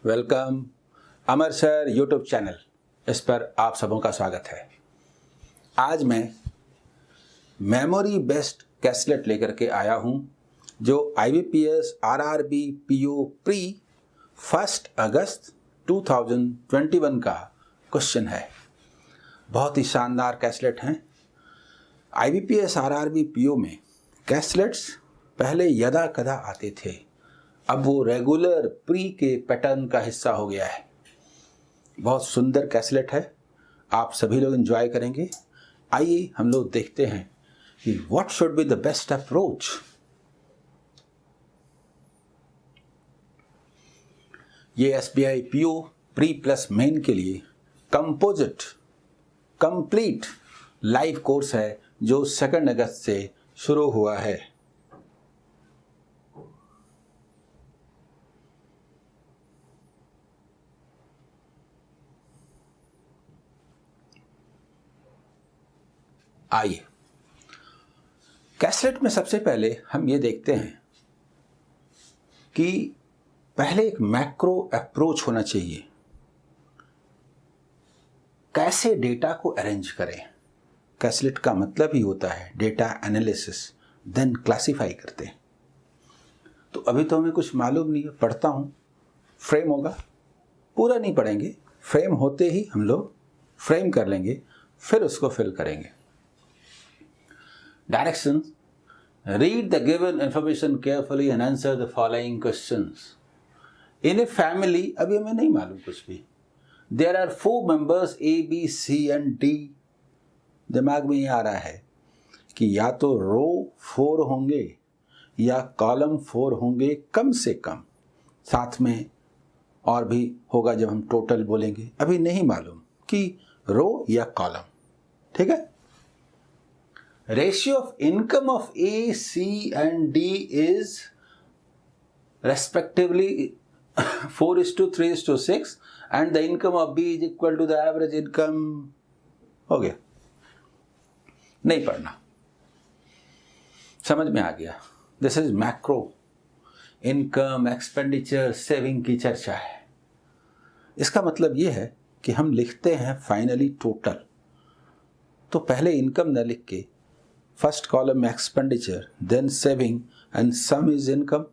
Welcome अमर sir YouTube channel, इस पर आप सबों का स्वागत है। आज मैं मेमोरी बेस्ड कैसलेट लेकर के आया हूं जो IBPS RRB PO प्री 1 अगस्त 2021 का क्वेश्चन है। बहुत ही शानदार कैसलेट हैं। IBPS RRB PO में कैसलेट्स पहले यदा कदा आते थे, अब वो रेगुलर प्री के पैटर्न का हिस्सा हो गया है। बहुत सुंदर कैसलेट है, आप सभी लोग एंजॉय करेंगे। आइए हम लोग देखते हैं कि what should be the best approach. ये SBI PO pre plus main के लिए कंपोजिट कंप्लीट लाइव कोर्स है जो 2 अगस्त से शुरू हुआ है। आइए, कैसलेट में सबसे पहले हम ये देखते हैं कि पहले एक मैक्रो अप्रोच होना चाहिए। कैसे डेटा को अरेंज करें। कैसलेट का मतलब ही होता है डेटा एनालिसिस, देन क्लासिफाई करते हैं। तो अभी तो हमें कुछ मालूम नहीं है, पढ़ता हूँ, फ्रेम होगा, पूरा नहीं पढ़ेंगे, फ्रेम होते ही हम लोग फ्रेम कर लेंगे, फिर उसको फिल करेंगे। Directions: read the given information carefully and answer the following questions. In a family, अभी हमें नहीं मालूम कुछ भी। There are 4 members A, B, C and D. दिमाग में ये आ रहा है कि या तो रो 4 होंगे या कॉलम 4 होंगे कम से कम, साथ में और भी होगा जब हम टोटल बोलेंगे। अभी नहीं मालूम कि रो या कॉलम, ठीक है। Ratio of income of A, C and D is respectively 4:3:6 and the income of B is equal to the average income। हो गया, नहीं पढ़ना, समझ में आ गया। This is macro, income, expenditure, saving की चर्चा है। इसका मतलब ये है कि हम लिखते हैं फाइनली टोटल, तो पहले इनकम न लिख के फर्स्ट कॉलम में expenditure, then saving and sum is income.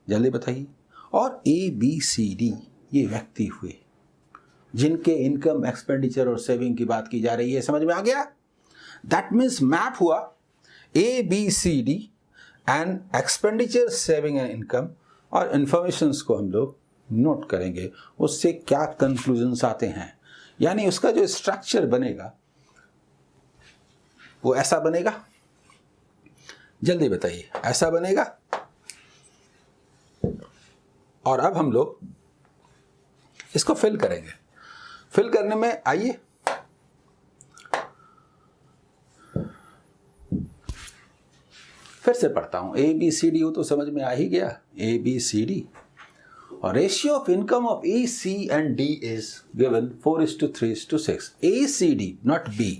जल्दी बताइए। और ABCD ये व्यक्ति हुए जिनके इनकम, एक्सपेंडिचर और सेविंग की बात की जा रही है। समझ में आ गया। दैट मीन्स मैप हुआ ABCD and expenditure, saving and income, और इंफॉर्मेशंस को हम लोग नोट करेंगे, उससे क्या कंक्लूजन्स आते हैं। यानी उसका जो स्ट्रक्चर बनेगा वो ऐसा बनेगा। जल्दी बताइए, ऐसा बनेगा। और अब हम लोग इसको फिल करेंगे। फिल करने में आइए, फिर से पढ़ता हूं। ABCD हो तो समझ में आ ही गया, ABCD। और ratio of income of A, C and D is given 4:3:6। ACD not B।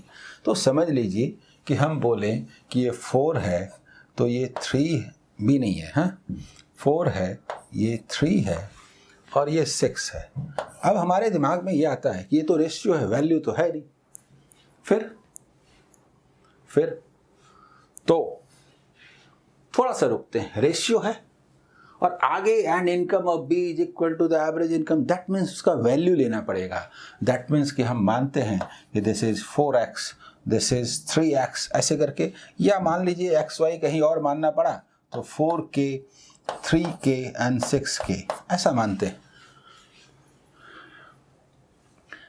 तो समझ लीजिए कि हम बोलें कि ये 4 है तो ये 3 भी नहीं है, हाँ 4 है, ये 3 है और ये 6 है। अब हमारे दिमाग में ये आता है कि ये तो रेशियो है, वैल्यू तो है नहीं। फिर तो थोड़ा सा रुकते हैं। रेशियो है और आगे and income of B is equal to the average income, that means उसका वैल्यू लेना पड़ेगा। दैट मीन्स कि हम मानते हैं कि this is 4x, this is 3x, ऐसे करके, या मान लीजिए XY कहीं और मानना पड़ा तो 4K, 3K एंड 6K ऐसा मानते हैं।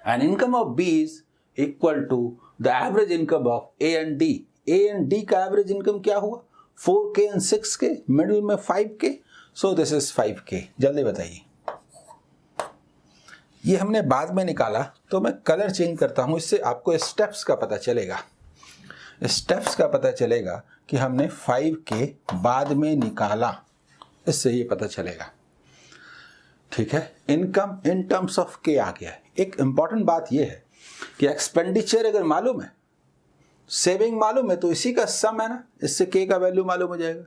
And income of B is equal to the average income of A and D। A and D का एवरेज इनकम क्या हुआ? 4K एंड 6K, मिडिल में 5K, so this is 5K। जल्दी बताइए। ये हमने बाद में निकाला, तो मैं कलर चेंज करता हूं, इससे आपको स्टेप्स का पता चलेगा। स्टेप्स का पता चलेगा कि हमने 5K बाद में निकाला, इससे ये पता चलेगा। ठीक है, income in terms of K आ गया। एक इंपॉर्टेंट बात यह है कि एक्सपेंडिचर अगर मालूम है, सेविंग मालूम है, तो इसी का सम है ना, इससे K का वैल्यू मालूम हो जाएगा।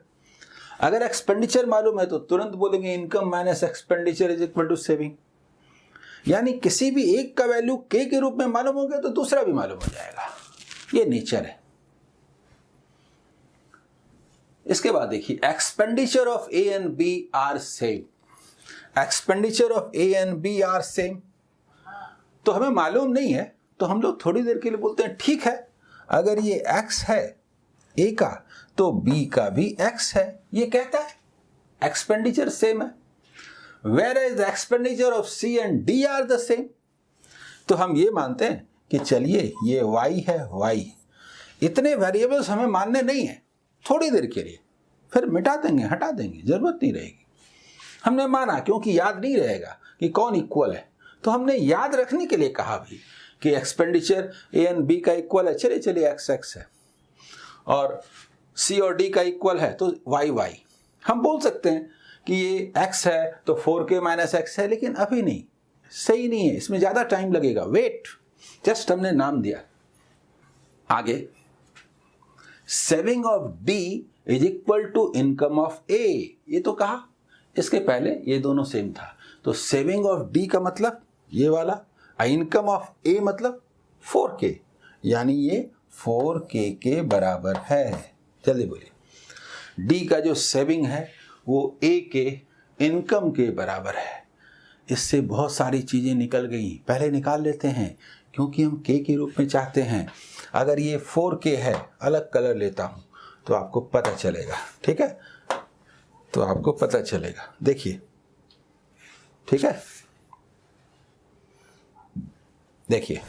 अगर एक्सपेंडिचर मालूम है तो तुरंत बोलेंगे income minus expenditure is equal to saving. यानी किसी भी एक का वैल्यू के रूप में मालूम हो गया तो दूसरा भी मालूम हो जाएगा, ये नेचर है। इसके बाद देखिए expenditure of A and B are same. Expenditure of A and B are same, तो हमें मालूम नहीं है तो हम लोग थोड़ी देर के लिए बोलते हैं ठीक है, अगर ये x है a का तो b का भी x है, ये कहता है एक्सपेंडिचर सेम है। Where is expenditure of c and d are the same, तो हम ये मानते हैं कि चलिए ये y है y, इतने वेरिएबल्स हमें मानने नहीं है थोड़ी देर के लिए, फिर मिटा देंगे हटा देंगे, जरूरत नहीं रहेगी। हमने माना क्योंकि याद नहीं रहेगा कि कौन इक्वल है, तो हमने याद रखने के लिए कहा भी कि एक्सपेंडिचर ए एंड बी का इक्वल है, चलिए चलिए एक्स एक्स है, और सी और डी का इक्वल है तो वाई वाई। हम बोल सकते हैं कि ये एक्स है तो 4k माइनस एक्स है, लेकिन अभी नहीं, सही नहीं है, इसमें ज़्यादा टाइम लगेगा, वेट, जस्ट हमने नाम दिया। आगे saving of D is equal to income of A, ये तो कहा, इसके पहले ये दोनों सेम था, तो सेविंग ऑफ डी का मतलब ये वाला, इनकम ऑफ ए मतलब 4k, यानी ये 4k के बराबर है। जल्दी बोलिए, डी का जो सेविंग है वो ए के इनकम के बराबर है। इससे बहुत सारी चीज़ें निकल गई, पहले निकाल लेते हैं क्योंकि हम के रूप में चाहते हैं। अगर ये 4k है, अलग कलर लेता हूँ तो आपको पता चलेगा, ठीक है, तो आपको पता चलेगा, देखिए, ठीक है, देखिए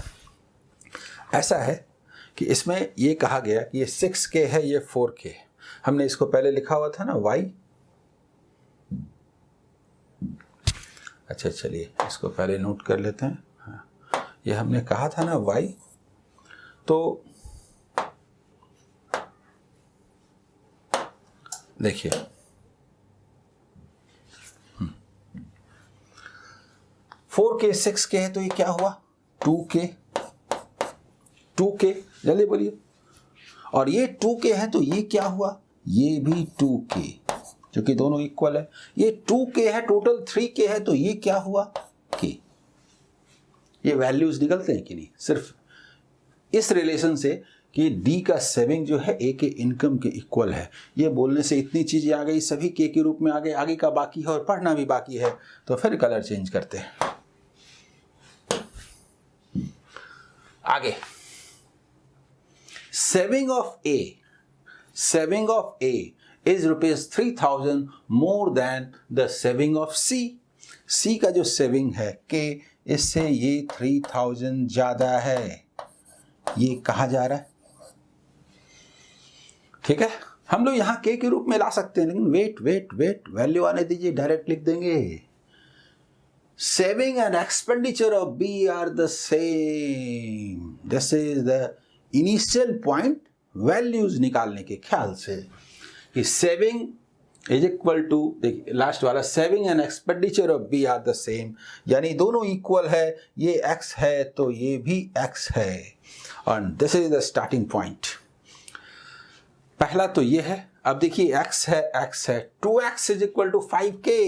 ऐसा है कि इसमें ये कहा गया कि ये 6k है, ये 4k, हमने इसको पहले लिखा हुआ था ना y, अच्छा चलिए इसको पहले नोट कर लेते हैं। हाँ, ये हमने कहा था ना y, तो देखिए 4k 6k है तो ये क्या हुआ 2k, जल्दी बोलिए, और ये 2k है तो ये क्या हुआ, ये भी 2k, क्योंकि दोनों इक्वल है। ये 2k है, टोटल 3k है तो ये क्या हुआ k। ये वैल्यूज निकलते हैं कि नहीं, सिर्फ इस रिलेशन से कि d का सेविंग जो है a के इनकम के इक्वल है, ये बोलने से इतनी चीजें आ गई, सभी k के रूप में आ गए, आगे का बाकी है और पढ़ना भी बाकी है, तो फिर कलर चेंज करते हैं। आगे saving of A is ₹3,000 more than the saving of C का जो सेविंग है के, इससे ये 3,000 ज्यादा है, ये कहा जा रहा है, ठीक है। हम लोग यहां के रूप में ला सकते हैं, लेकिन वेट वैल्यू आने दीजिए, डायरेक्ट लिख देंगे। Saving and expenditure of B are the same. This is the initial point, values निकालने के ख्याल से कि saving is equal to, देखिए लास्ट वाला, saving and expenditure of B are the same, यानी दोनों इक्वल है, ये x है तो ये भी x है, और this is the starting point। पहला तो ये है, अब देखिए x है 2x is equal to 5k,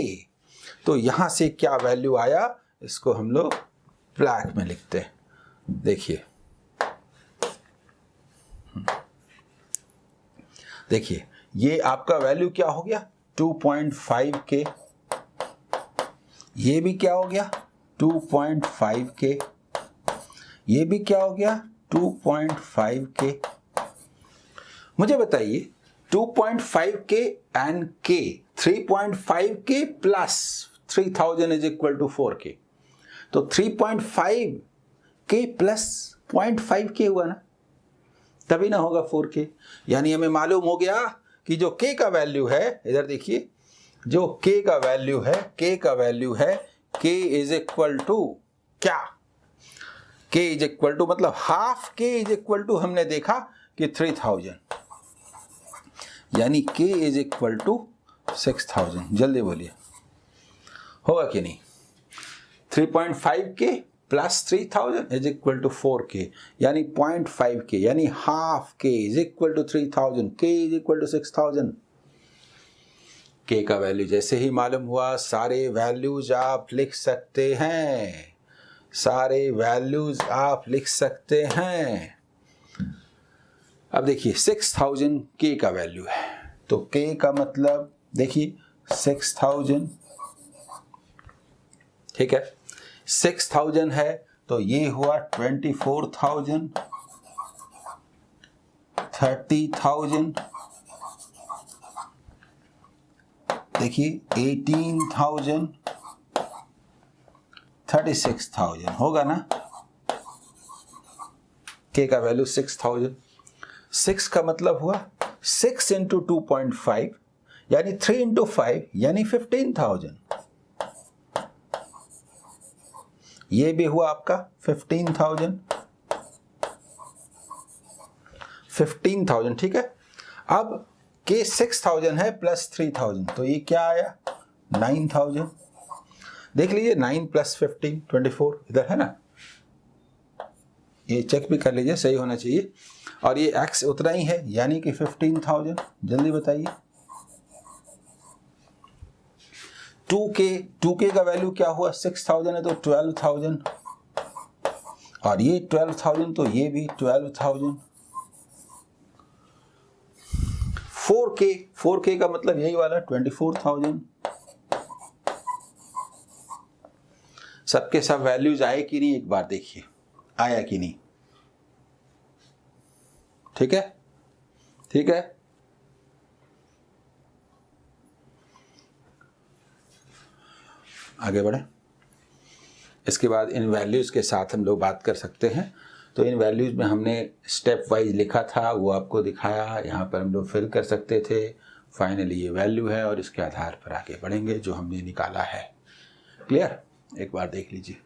तो यहां से क्या वैल्यू आया, इसको हम लोग ब्लैक में लिखते हैं, देखिए देखिए ये आपका वैल्यू क्या हो गया 2.5k, ये भी क्या हो गया 2.5k, ये भी क्या हो गया 2.5k। मुझे बताइए 2.5k and k, 3.5k plus 3,000 is equal to 4k, तो 3.5k प्लस 0.5k हुआ ना, तभी ना होगा 4k। यानी हमें मालूम हो गया कि जो k का वैल्यू है, इधर देखिए, जो k का वैल्यू है k इज इक्वल टू क्या, k इज इक्वल टू मतलब half k is equal to, हमने देखा कि 3,000, यानी k इज इक्वल टू 6,000। जल्दी बोलिए, होगा कि नहीं। 3.5k plus 3,000 is equal to 4k, यानी 0.5k, यानी half k is equal to 3,000, k is equal to 6,000। के का वैल्यू जैसे ही मालूम हुआ सारे वैल्यूज आप लिख सकते हैं, सारे वैल्यूज आप लिख सकते हैं। अब देखिए 6000 के का वैल्यू है, तो के का मतलब देखिए 6000, ठीक है, 6000 है तो ये हुआ 24,000, 30,000, देखिए 18,000, 36,000 होगा ना। के का वैल्यू 6000, 6 का मतलब हुआ 6 इंटू 2.5 यानी 3 इंटू 5 यानी 15,000, ये भी हुआ आपका 15,000, 15,000, ठीक है। अब के 6,000 है प्लस 3,000 तो ये क्या आया 9,000। देख लीजिए 9 प्लस 15 24 इधर है ना, ये चेक भी कर लीजिए सही होना चाहिए। और ये x उतना ही है यानी कि 15,000, जल्दी बताइए। 2k का वैल्यू क्या हुआ 6,000 है तो 12,000, और ये 12,000 तो ये भी 12,000। 4k का मतलब यही वाला 24,000। सबके सब वैल्यूज आए कि नहीं एक बार देखिए, आया कि नहीं, ठीक है, ठीक है। आगे बढ़े, इसके बाद इन वैल्यूज के साथ हम लोग बात कर सकते हैं। तो इन वैल्यूज में हमने स्टेप वाइज लिखा था, वो आपको दिखाया, यहाँ पर हम लोग फिल कर सकते थे। फाइनली ये वैल्यू है और इसके आधार पर आगे बढ़ेंगे जो हमने निकाला है। क्लियर, एक बार देख लीजिए,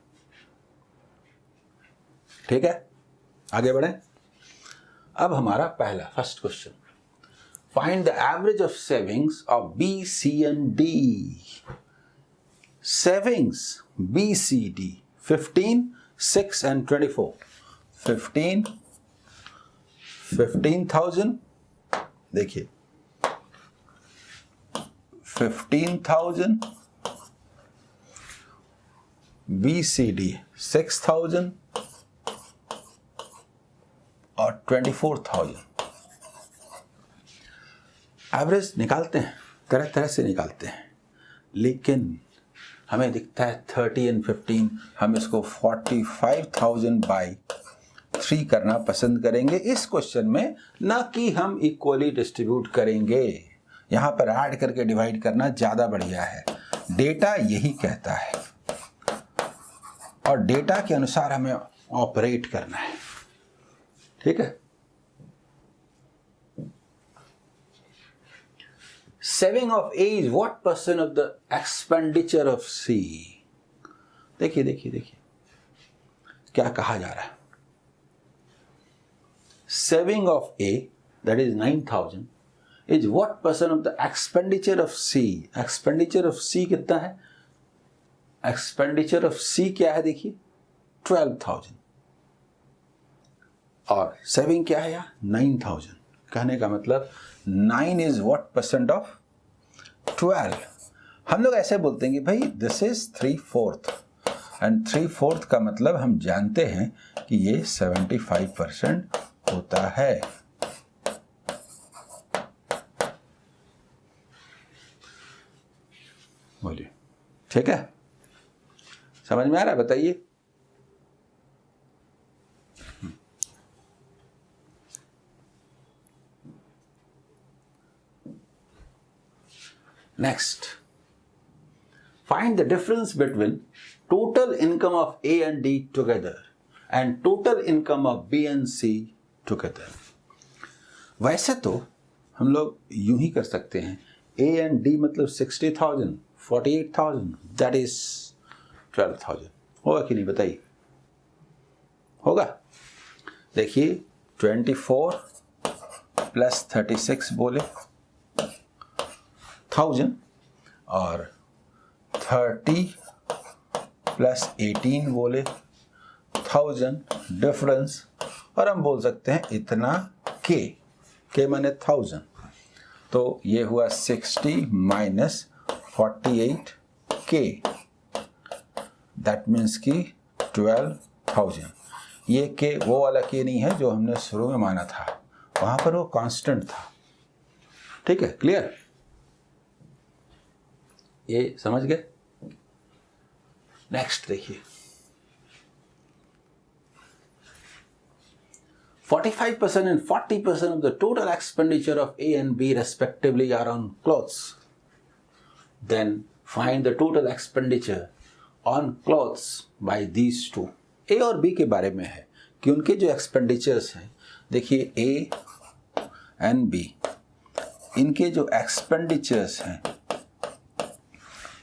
ठीक है। आगे बढ़े, अब हमारा पहला first question, find the average of savings of B C and D. Savings B C D 15, 6 and 24। 15,000 देखिए 15,000, BCD 6,000 और 24,000। एवरेज निकालते हैं, तरह तरह से निकालते हैं, लेकिन हमें दिखता है 30 एंड 15, हम इसको 45,000 बाई 3 करना पसंद करेंगे इस क्वेश्चन में, ना कि हम इक्वली डिस्ट्रीब्यूट करेंगे। यहां पर ऐड करके डिवाइड करना ज्यादा बढ़िया है, डेटा यही कहता है और डेटा के अनुसार हमें ऑपरेट करना है, ठीक है। Saving of A is what % of the expenditure of C? देखिए देखिए देखिए क्या कहा जा रहा है। Saving of A that is 9,000 is what % of the expenditure of C? Expenditure of C कितना है? एक्सपेंडिचर ऑफ C क्या है देखिए 12,000 और सेविंग क्या है यहाँ 9,000। कहने का मतलब 9 is what % of 12। हम लोग ऐसे बोलते हैं कि भाई दिस इज 3/4 एंड 3/4 का मतलब हम जानते हैं कि ये 75% होता है। बोलिए, ठीक है, समझ में आ रहा है, बताइए। Next, find the difference between total income of A and D together and total income of B and C together. वैसे तो हम लोग यूं ही कर सकते हैं, A and D मतलब 60,000, 48,000, that is 12,000। होगा कि नहीं बताइए, होगा। देखिए 24 प्लस 36 बोले 1000 और 30 प्लस 18 बोले 1000 डिफरेंस, और हम बोल सकते हैं इतना के माने 1000। तो ये हुआ 60 माइनस 48K, दैट मीन्स कि 12,000। ये के वो वाला के नहीं है जो हमने शुरू में माना था, वहां पर वो कांस्टेंट था। ठीक है, क्लियर? ये समझ गए? नेक्स्ट देखिए, 45% and 40% of the total expenditure of A and B respectively are on clothes. Then find the total expenditure on clothes by these two. A और B के बारे में है कि उनके जो एक्सपेंडिचर्स हैं, देखिए A and B, इनके जो एक्सपेंडिचर्स हैं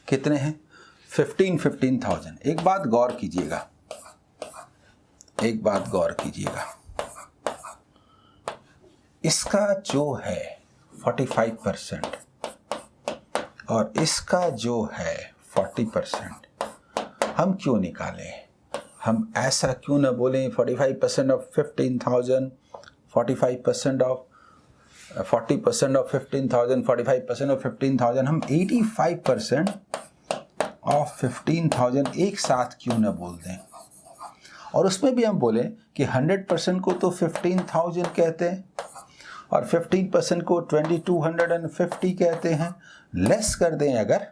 कितने हैं? 15,000। एक बात गौर कीजिएगा, इसका जो है 45% और इसका जो है 40%, हम क्यों निकालें? हम ऐसा क्यों ना बोलें 45% ऑफ 15,000, 40% ऑफ 15,000, 45% ऑफ 15,000, हम 85% ऑफ 15,000 एक साथ क्यों ना बोल दें? और उसमें भी हम बोलें कि 100% को तो 15,000 कहते हैं और 15% को 2250 कहते हैं, लेस कर दें अगर,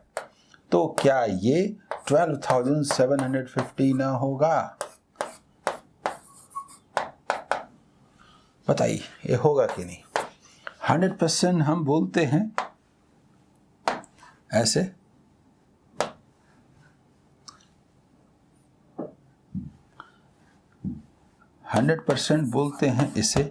तो क्या ये 12,750 ना होगा? बताइए, ये होगा कि नहीं? 100% हम बोलते हैं ऐसे, बोलते हैं इसे,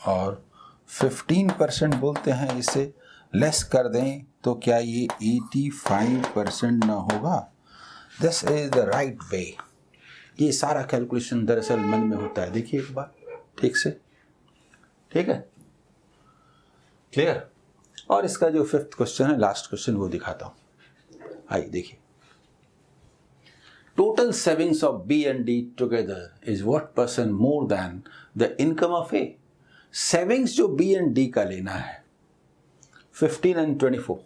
और 15% बोलते हैं इसे, लेस कर दें तो क्या ये 85% ना होगा? This is the right way. ये सारा कैलकुलेशन दरअसल मन में होता है। देखिए एक बार ठीक से, ठीक है, क्लियर? और इसका जो 5th क्वेश्चन है, लास्ट क्वेश्चन, वो दिखाता हूं। आइए देखिए, total savings of B and D together is what percent more than the income of A? Savings जो B and D का लेना है 15 and 24,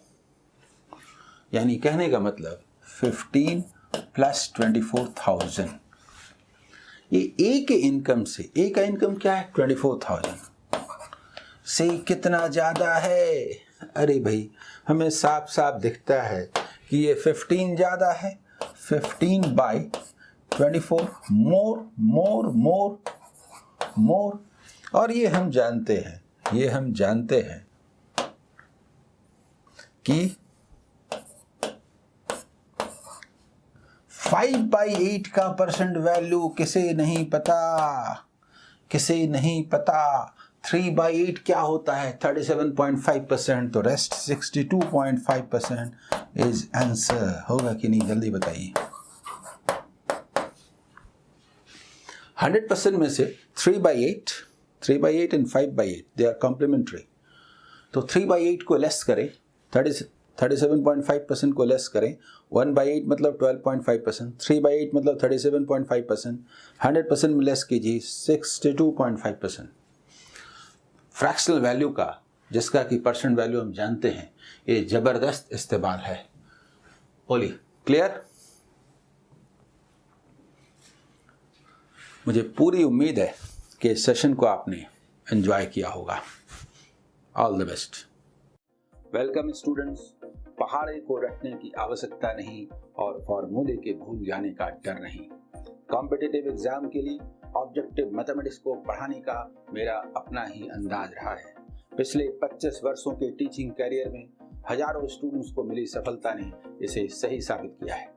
यानी कहने का मतलब 15 प्लस 24,000, ये A के इनकम से, A का इनकम क्या है? 24,000 से कितना ज्यादा है? अरे भाई, हमें साफ साफ दिखता है कि ये 15 ज्यादा है, 15 बाई 24 मोर, और ये हम जानते हैं कि 5/8 का परसेंट वैल्यू किसे नहीं पता? 3/8 क्या होता है? 37.5%, तो रेस्ट 62.5% इज आंसर। होगा कि नहीं? जल्दी बताइए। 100% में से 3/8 and 5/8 दे आर कॉम्प्लीमेंट्री, तो 3/8 को लेस करें, 37.5% को लेस करें, 1/8 मतलब 12.5%, 3/8 मतलब 37.5%, 100% में लेस कीजिए 62.5%। फ्रैक्शनल वैल्यू का, जिसका कि परसेंट वैल्यू हम जानते हैं, ये जबरदस्त इस्तेमाल है। बोलिए, क्लियर? मुझे पूरी उम्मीद है कि इस सेशन को आपने एंजॉय किया होगा। All the best. Welcome students. पहाड़े को रटने की आवश्यकता नहीं और फॉर्मूले के भूल जाने का डर नहीं। कॉम्पिटिटिव एग्जाम के लिए ऑब्जेक्टिव मैथमेटिक्स को पढ़ाने का मेरा अपना ही अंदाज रहा है। पिछले 25 वर्षों के टीचिंग कैरियर में हजारों स्टूडेंट्स को मिली सफलता ने इसे सही साबित किया है।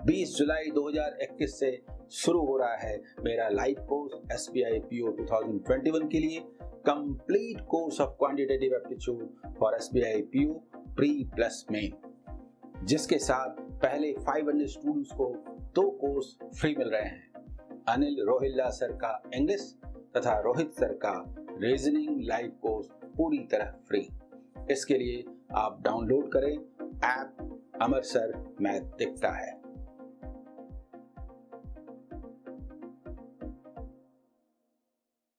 20 जुलाई 2021 से शुरू हो रहा है मेरा लाइव कोर्स SBI PO 2021 के लिए, complete course of quantitative aptitude for SBI PO pre plus main, जिसके साथ पहले 500 स्टूडेंट्स को 2 कोर्स फ्री मिल रहे हैं। अनिल रोहिल्ला सर का इंग्लिश तथा रोहित सर का रीजनिंग लाइव कोर्स पूरी तरह फ्री। इसके लिए आप डाउनलोड करें ऐप अमर सर मैथ दिखता है।